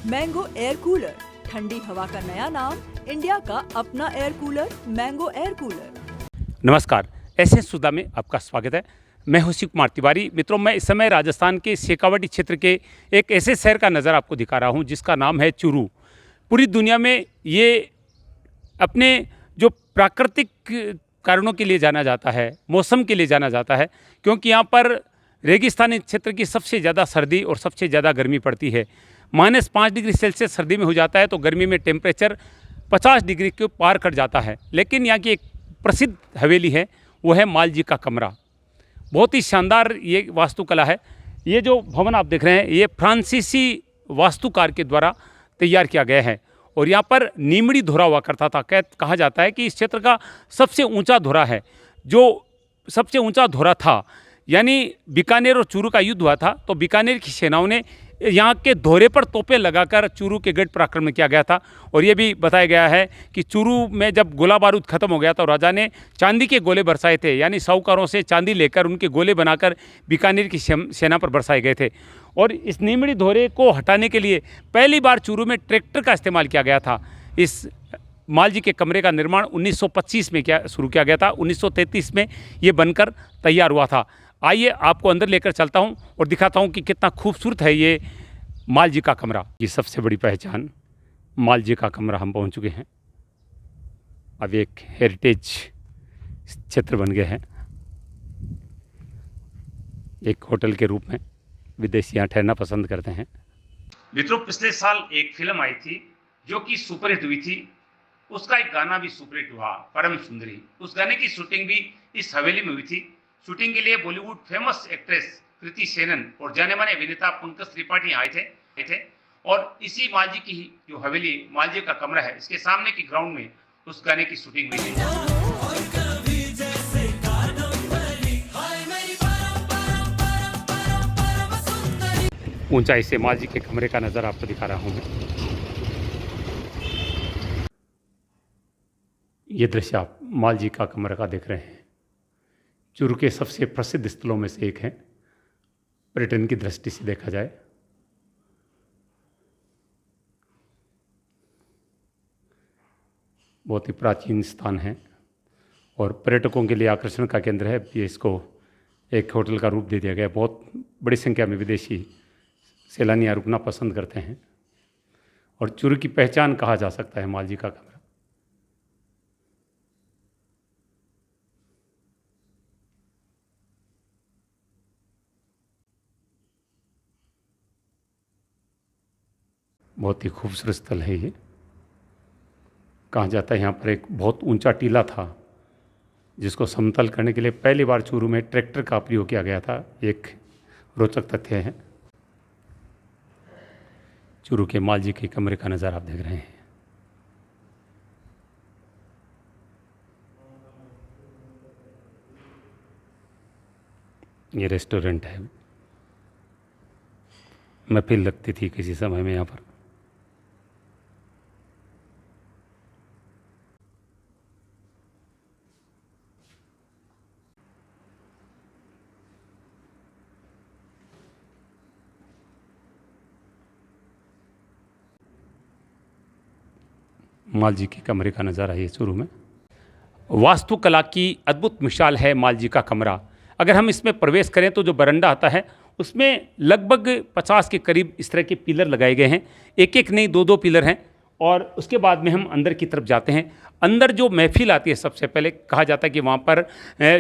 Mango air cooler, ठंडी हवा का नया नाम, इंडिया का अपना air cooler, mango air cooler. नमस्कार, एसएन सुधा में आपका स्वागत है। मैं हूं शिव कुमार तिवारी। मित्रों, मैं इस समय राजस्थान के शेखावाटी क्षेत्र के एक ऐसे शहर का नज़र आपको दिखा रहा हूं जिसका नाम है चूरू। पूरी दुनिया में ये अपने जो प्राकृतिक कारणों के लिए जाना जाता है, मौसम के लिए जाना जाता है, क्योंकि यहाँ पर रेगिस्तानी क्षेत्र की सबसे ज़्यादा सर्दी और सबसे ज़्यादा गर्मी पड़ती है। -5 डिग्री सेल्सियस सर्दी में हो जाता है तो गर्मी में टेम्परेचर 50 डिग्री के पार कर जाता है। लेकिन यहाँ की एक प्रसिद्ध हवेली है, वो है मालजी का कमरा। बहुत ही शानदार ये वास्तुकला है। ये जो भवन आप देख रहे हैं, ये फ्रांसीसी वास्तुकार के द्वारा तैयार किया गया है और यहाँ पर नीमड़ी धोरा हुआ करता था। कहा जाता है कि इस क्षेत्र का सबसे ऊंचा धोरा है। जो सबसे ऊंचा धोरा था, यानी बीकानेर और चूरू का युद्ध हुआ था, तो बीकानेर की सेनाओं ने यहाँ के धोरे पर तोपें लगाकर चूरू के गढ़ पर आक्रमण किया गया था। और ये भी बताया गया है कि चूरू में जब गोला बारूद खत्म हो गया तो राजा ने चांदी के गोले बरसाए थे, यानी साहूकारों से चांदी लेकर उनके गोले बनाकर बीकानेर की सेना पर बरसाए गए थे। और इस नीमड़ी धोरे को हटाने के लिए पहली बार चूरू में ट्रैक्टर का इस्तेमाल किया गया था। इस मालजी के कमरे का निर्माण 1925 में शुरू किया गया था। 1933 में ये बनकर तैयार हुआ था। आइए आपको अंदर लेकर चलता हूं और दिखाता हूं कि कितना खूबसूरत है ये मालजी का कमरा। ये सबसे बड़ी पहचान मालजी का कमरा। हम पहुंच चुके हैं। अब एक हेरिटेज क्षेत्र बन गया है, एक होटल के रूप में विदेशी यहाँ ठहरना पसंद करते हैं। मित्रों, पिछले साल एक फिल्म आई थी जो कि सुपरहिट हुई थी। उसका एक गाना भी सुपरहिट हुआ, परम सुंदरी। उस गाने की शूटिंग भी इस हवेली में हुई थी। शूटिंग के लिए बॉलीवुड फेमस एक्ट्रेस कृति सेनन और जाने माने अभिनेता पंकज त्रिपाठी आए थे। और इसी मालजी की ही जो हवेली, मालजी का कमरा है, इसके सामने की ग्राउंड में उस गाने की शूटिंग हुई थी। ऊंचाई से मालजी के कमरे का नज़र आपको दिखा रहा हूं मैं। ये दृश्य आप मालजी का कमरा का देख रहे हैं। चूरू के सबसे प्रसिद्ध स्थलों में से एक है, पर्यटन की दृष्टि से देखा जाए। बहुत ही प्राचीन स्थान है और पर्यटकों के लिए आकर्षण का केंद्र है। ये इसको एक होटल का रूप दे दिया गया है। बहुत बड़ी संख्या में विदेशी सैलानी यहाँ रुकना पसंद करते हैं और चूरू की पहचान कहा जा सकता है मालजी का कमरा। बहुत ही खूबसूरत स्थल है ये। कहा जाता है यहाँ पर एक बहुत ऊंचा टीला था जिसको समतल करने के लिए पहली बार चूरू में ट्रैक्टर का प्रयोग किया गया था। एक रोचक तथ्य है। चूरू के मालजी के कमरे का नज़ारा आप देख रहे हैं। ये रेस्टोरेंट है। महफिल लगती थी किसी समय में यहाँ पर। मालजी के कमरे का नज़ारा है चूरू में। वास्तुकला की अद्भुत मिसाल है मालजी का कमरा। अगर हम इसमें प्रवेश करें तो जो बरंडा आता है उसमें लगभग 50 के करीब इस तरह के पिलर लगाए गए हैं। एक एक नहीं, दो दो पिलर हैं। और उसके बाद में हम अंदर की तरफ जाते हैं। अंदर जो महफिल आती है, सबसे पहले कहा जाता है कि वहाँ पर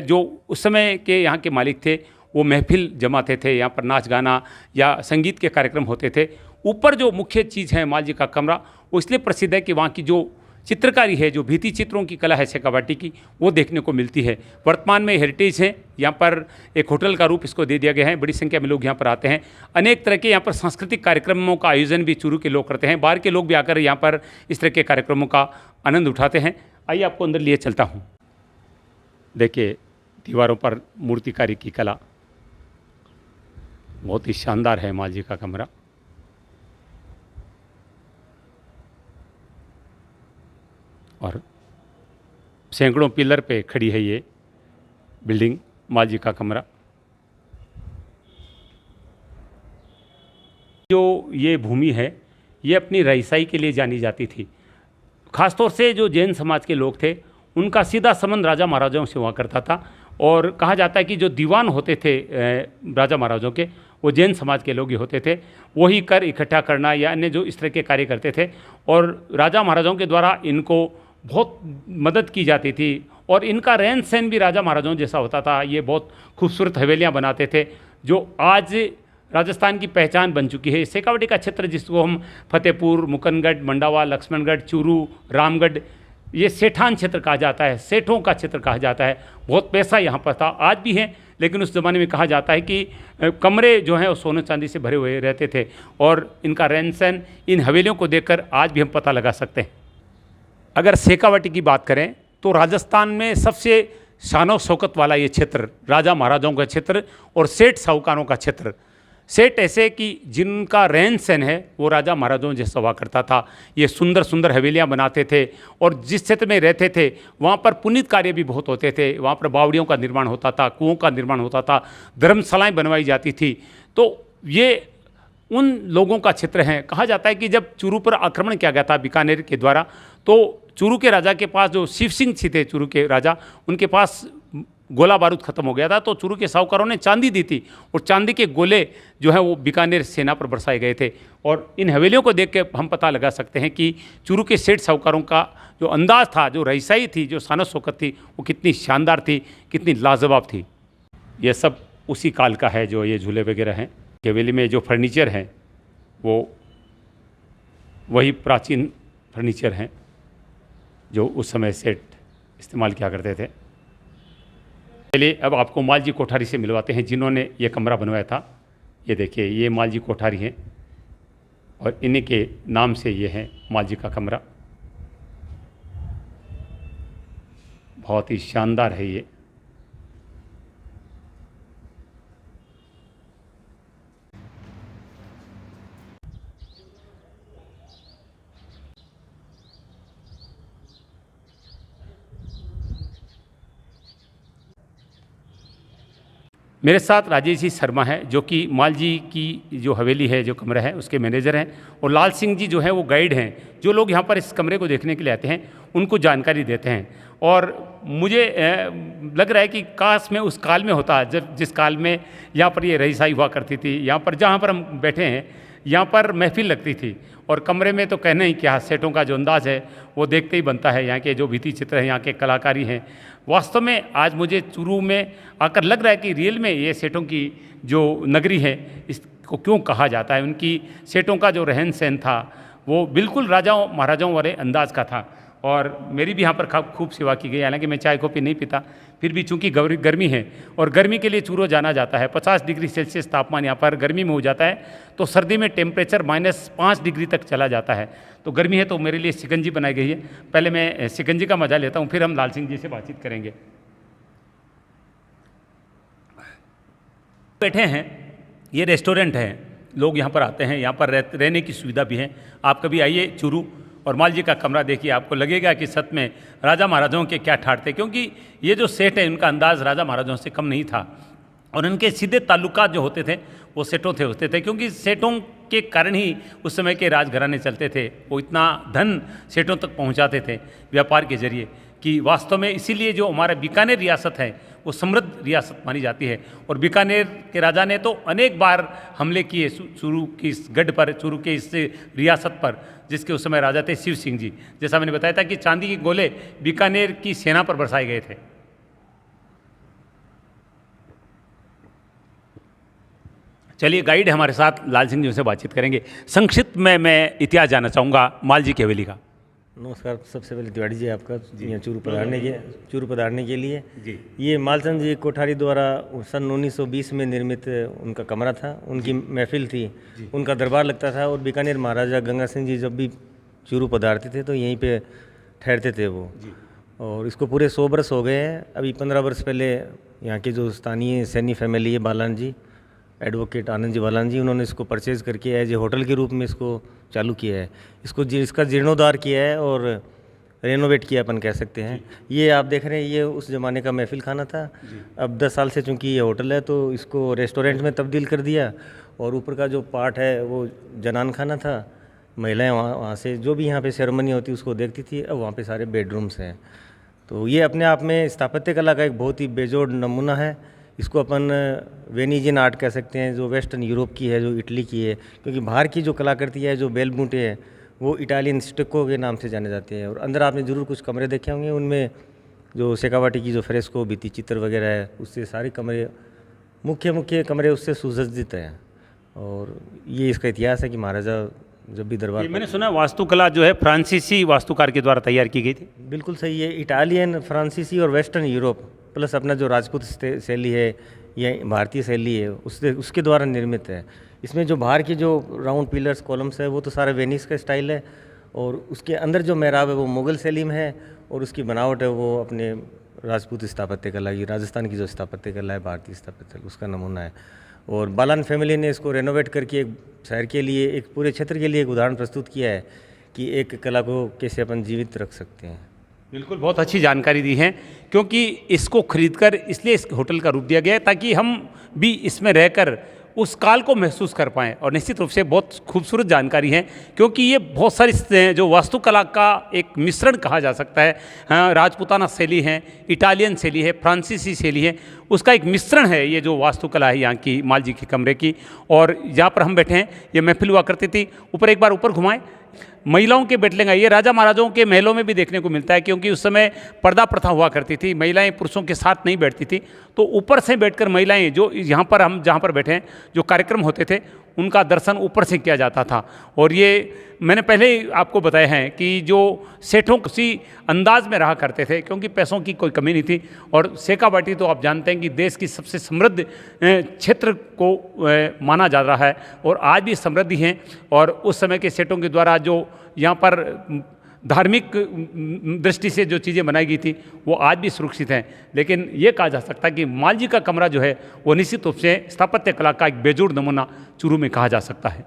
जो उस समय के यहाँ के मालिक थे वो महफिल जमाते थे। यहाँ पर नाच गाना या संगीत के कार्यक्रम होते थे। ऊपर जो मुख्य चीज़ है मालजी का कमरा, वो इसलिए प्रसिद्ध है कि वहाँ की जो चित्रकारी है, जो भित्ति चित्रों की कला है शेखावाटी की, वो देखने को मिलती है। वर्तमान में हेरिटेज है। यहाँ पर एक होटल का रूप इसको दे दिया गया है। बड़ी संख्या में लोग यहाँ पर आते हैं। अनेक तरह के यहाँ पर सांस्कृतिक कार्यक्रमों का आयोजन भी चूरू के लोग करते हैं। बाहर के लोग भी आकर यहाँ पर इस तरह के कार्यक्रमों का आनंद उठाते हैं। आइए आपको अंदर लिए चलता हूँ। देखिए, दीवारों पर मूर्तिकारी की कला बहुत ही शानदार है मालजी का कमरा। और सैकड़ों पिलर पे खड़ी है ये बिल्डिंग, मालजी का कमरा। जो ये भूमि है ये अपनी रईसाई के लिए जानी जाती थी। ख़ासतौर से जो जैन समाज के लोग थे उनका सीधा संबंध राजा महाराजाओं से हुआ करता था, और कहा जाता है कि जो दीवान होते थे राजा महाराजाओं के, वो जैन समाज के लोग ही होते थे। वही कर इकट्ठा करना या अन्य जो इस तरह के कार्य करते थे, और राजा महाराजाओं के द्वारा इनको बहुत मदद की जाती थी। और इनका रहन सहन भी राजा महाराजाओं जैसा होता था। ये बहुत खूबसूरत हवेलियाँ बनाते थे जो आज राजस्थान की पहचान बन चुकी है। शेखावटी का क्षेत्र जिसको हम फतेहपुर, मुकंदगढ़, मंडावा, लक्ष्मणगढ़, चूरू, रामगढ़, ये सेठान क्षेत्र कहा जाता है, सेठों का क्षेत्र कहा जाता है। बहुत पैसा यहाँ पर था, आज भी है, लेकिन उस ज़माने में कहा जाता है कि कमरे जो हैं वो सोने चांदी से भरे हुए रहते थे। और इनका रहन सहन इन हवेलियों को देखकर आज भी हम पता लगा सकते हैं। अगर शेखावटी की बात करें तो राजस्थान में सबसे शानो शौकत वाला ये क्षेत्र राजा महाराजाओं का क्षेत्र और सेठ साहूकारों का क्षेत्र। सेठ ऐसे कि जिनका रहन सहन है वो राजा महाराजाओं जैसा हुआ करता था। ये सुंदर सुंदर हवेलियाँ बनाते थे, और जिस क्षेत्र में रहते थे वहाँ पर पुनीत कार्य भी बहुत होते थे। वहाँ पर बावड़ियों का निर्माण होता था, कुओं का निर्माण होता था, धर्मशालाएँ बनवाई जाती थी। तो ये उन लोगों का क्षेत्र है। कहा जाता है कि जब चूरू पर आक्रमण किया गया था बीकानेर के द्वारा, तो चूरू के राजा के पास, जो शिव सिंह थे चूरू के राजा, उनके पास गोला बारूद खत्म हो गया था। तो चूरू के साहूकारों ने चांदी दी थी, और चांदी के गोले जो हैं वो बीकानेर सेना पर बरसाए गए थे। और इन हवेलियों को देख के हम पता लगा सकते हैं कि चूरू के सेठ साहूकारों का जो अंदाज़ था, जो रईसाई थी, जो शानो शौकत थी, वो कितनी शानदार थी, कितनी लाजवाब थी। ये सब उसी काल का है। जो ये झूले वगैरह हैं, हवेली में जो फर्नीचर हैं वो वही प्राचीन फर्नीचर हैं जो उस समय सेठ इस्तेमाल किया करते थे। चलिए अब आपको मालजी कोठारी से मिलवाते हैं जिन्होंने ये कमरा बनवाया था। ये देखिए, ये मालजी कोठारी हैं, और इन्हीं के नाम से ये है मालजी का कमरा। बहुत ही शानदार है ये। मेरे साथ राजेश जी शर्मा है, जो कि मालजी की जो हवेली है, जो कमरा है, उसके मैनेजर हैं, और लाल सिंह जी जो हैं वो गाइड हैं। जो लोग यहाँ पर इस कमरे को देखने के लिए आते हैं उनको जानकारी देते हैं। और मुझे लग रहा है कि काश में उस काल में होता जब जिस काल में यहाँ पर ये रईसाई हुआ करती थी। यहाँ पर जहाँ पर हम बैठे हैं यहाँ पर महफिल लगती थी, और कमरे में तो कहना ही क्या, सेठों का जो अंदाज़ है वो देखते ही बनता है। यहाँ के जो भित्ति चित्र हैं, यहाँ के कलाकारी हैं, वास्तव में आज मुझे चूरू में आकर लग रहा है कि रियल में ये सेठों की जो नगरी है इसको क्यों कहा जाता है। उनकी सेठों का जो रहन सहन था वो बिल्कुल राजाओं महाराजाओं वाले अंदाज़ का था। और मेरी भी यहाँ पर खूब सेवा की गई। हालांकि मैं चाय कॉफ़ी नहीं पीता, फिर भी चूंकि गर्मी है और गर्मी के लिए चूरू जाना जाता है। 50 डिग्री सेल्सियस तापमान यहाँ पर गर्मी में हो जाता है, तो सर्दी में टेम्परेचर -5 डिग्री तक चला जाता है। तो गर्मी है तो मेरे लिए शिकंजी बनाई गई है। पहले मैं शिकंजी का मज़ा लेता हूँ, फिर हम लाल सिंह जी से बातचीत करेंगे। बैठे हैं, ये रेस्टोरेंट है, लोग यहाँ पर आते हैं, यहाँ पर रहने की सुविधा भी है। आप कभी आइए चूरू और मालजी का कमरा देखिए, आपको लगेगा कि सच में राजा महाराजाओं के क्या ठाठ थे। क्योंकि ये जो सेठ है उनका अंदाज़ राजा महाराजाओं से कम नहीं था, और उनके सीधे ताल्लुकात जो होते थे वो सेठों से होते थे। क्योंकि सेठों के कारण ही उस समय के राजघराने चलते थे। वो इतना धन सेठों तक पहुँचाते थे व्यापार के जरिए कि वास्तव में इसीलिए जो हमारा बीकानेर रियासत है वो समृद्ध रियासत मानी जाती है। और बीकानेर के राजा ने तो अनेक बार हमले किए चूरू की इस गढ़ पर, चूरू के इस रियासत पर, जिसके उस समय राजा थे शिव सिंह जी। जैसा मैंने बताया था कि चांदी के गोले बीकानेर की सेना पर बरसाए गए थे। चलिए, गाइड हमारे साथ लाल सिंह जी से बातचीत करेंगे। संक्षिप्त में मैं इतिहास जानना चाहूँगा मालजी की हवेली का। नमस्कार। सबसे पहले तिवारी जी आपका यहाँ चूरू पधारने के लिए जी। ये मालचंद जी कोठारी द्वारा सन 1920 में निर्मित उनका कमरा था, उनकी महफिल थी, उनका दरबार लगता था। और बीकानेर महाराजा गंगा सिंह जी जब भी चूरू पधारते थे तो यहीं पे ठहरते थे वो। और इसको पूरे 100 वर्ष हो गए हैं। अभी 15 वर्ष पहले यहाँ के जो स्थानीय सैनी फैमिली है, बालान जी, एडवोकेट आनंद जी बालान जी, उन्होंने इसको परचेज़ करके एज ए होटल के रूप में इसको चालू किया है। इसका जीर्णोद्धार किया है और रेनोवेट किया अपन कह सकते हैं। ये आप देख रहे हैं, ये उस ज़माने का महफिल खाना था। अब 10 साल से चूँकि ये होटल है तो इसको रेस्टोरेंट में तब्दील कर दिया। और ऊपर का जो पार्ट है वो जनान खाना था, महिलाएं वहाँ से जो भी यहाँ पे सेरेमनी होती उसको देखती थी। अब वहाँ पे सारे बेडरूम्स हैं। तो ये अपने आप में स्थापत्य कला का एक बहुत ही बेजोड़ नमूना है। इसको अपन वेनिजियन आर्ट कह सकते हैं, जो वेस्टर्न यूरोप की है, जो इटली की है, क्योंकि बाहर की जो कलाकृति है, जो बेलबूटे है, वो इटालियन स्टक्को के नाम से जाने जाते हैं। और अंदर आपने ज़रूर कुछ कमरे देखे होंगे, उनमें जो शेखावाटी की जो फ्रेस्को भित्ति चित्र वगैरह है, उससे सारे कमरे मुख्य कमरे उससे सुसज्जित हैं। और ये इसका इतिहास है कि महाराजा जब भी दरबार, ये मैंने सुना वास्तुकला जो है फ्रांसीसी वास्तुकार के द्वारा तैयार की गई थी। बिल्कुल सही है। इटालियन, फ्रांसीसी और वेस्टर्न यूरोप प्लस अपना जो राजपूत शैली है या भारतीय शैली है, उसके द्वारा निर्मित है। इसमें जो बाहर की जो राउंड पिलर्स कॉलम्स है, वो तो सारा वेनिस का स्टाइल है। और उसके अंदर जो मेहराब है वो मुग़ल शैली में है। और उसकी बनावट है वो अपने राजपूत स्थापत्य कला की, राजस्थान की जो स्थापत्य कला है, भारतीय स्थापत्य कला, उसका नमूना है। और बालान फैमिली ने इसको रेनोवेट करके एक शहर के लिए, एक पूरे क्षेत्र के लिए एक उदाहरण प्रस्तुत किया है कि एक कला को कैसे अपन जीवित रख सकते हैं। बिल्कुल, बहुत अच्छी जानकारी दी है, क्योंकि इसको खरीदकर इसलिए इस होटल का रूप दिया गया है ताकि हम भी इसमें रहकर उस काल को महसूस कर पाएँ। और निश्चित रूप से बहुत खूबसूरत जानकारी है, क्योंकि ये बहुत सारी जो वास्तुकला का एक मिश्रण कहा जा सकता है। हाँ, राजपूताना शैली है, इटालियन शैली है, फ्रांसीसी शैली है, उसका एक मिश्रण है ये जो वास्तुकला है यहाँ की, माल जी के कमरे की। और जहाँ पर हम बैठे हैं ये महफिल हुआ करती थी। ऊपर एक बार ऊपर घुमाएं, महिलाओं के बैठने का, ये राजा महाराजाओं के महलों में भी देखने को मिलता है, क्योंकि उस समय पर्दा प्रथा हुआ करती थी, महिलाएं पुरुषों के साथ नहीं बैठती थी। तो ऊपर से बैठकर महिलाएं, जो यहाँ पर हम जहाँ पर बैठे हैं, जो कार्यक्रम होते थे उनका दर्शन ऊपर से किया जाता था। और ये मैंने पहले ही आपको बताया है कि जो सेठों किसी अंदाज में रहा करते थे, क्योंकि पैसों की कोई कमी नहीं थी। और शेखावाटी तो आप जानते हैं कि देश की सबसे समृद्ध क्षेत्र को माना जा रहा है, और आज भी समृद्धि है। और उस समय के सेठों के द्वारा जो यहाँ पर धार्मिक दृष्टि से जो चीज़ें बनाई गई थी वो आज भी सुरक्षित हैं। लेकिन ये कहा जा सकता है कि माल जी का कमरा जो है वो निश्चित रूप से स्थापत्य कला का एक बेजोड़ नमूना चूरू में कहा जा सकता है।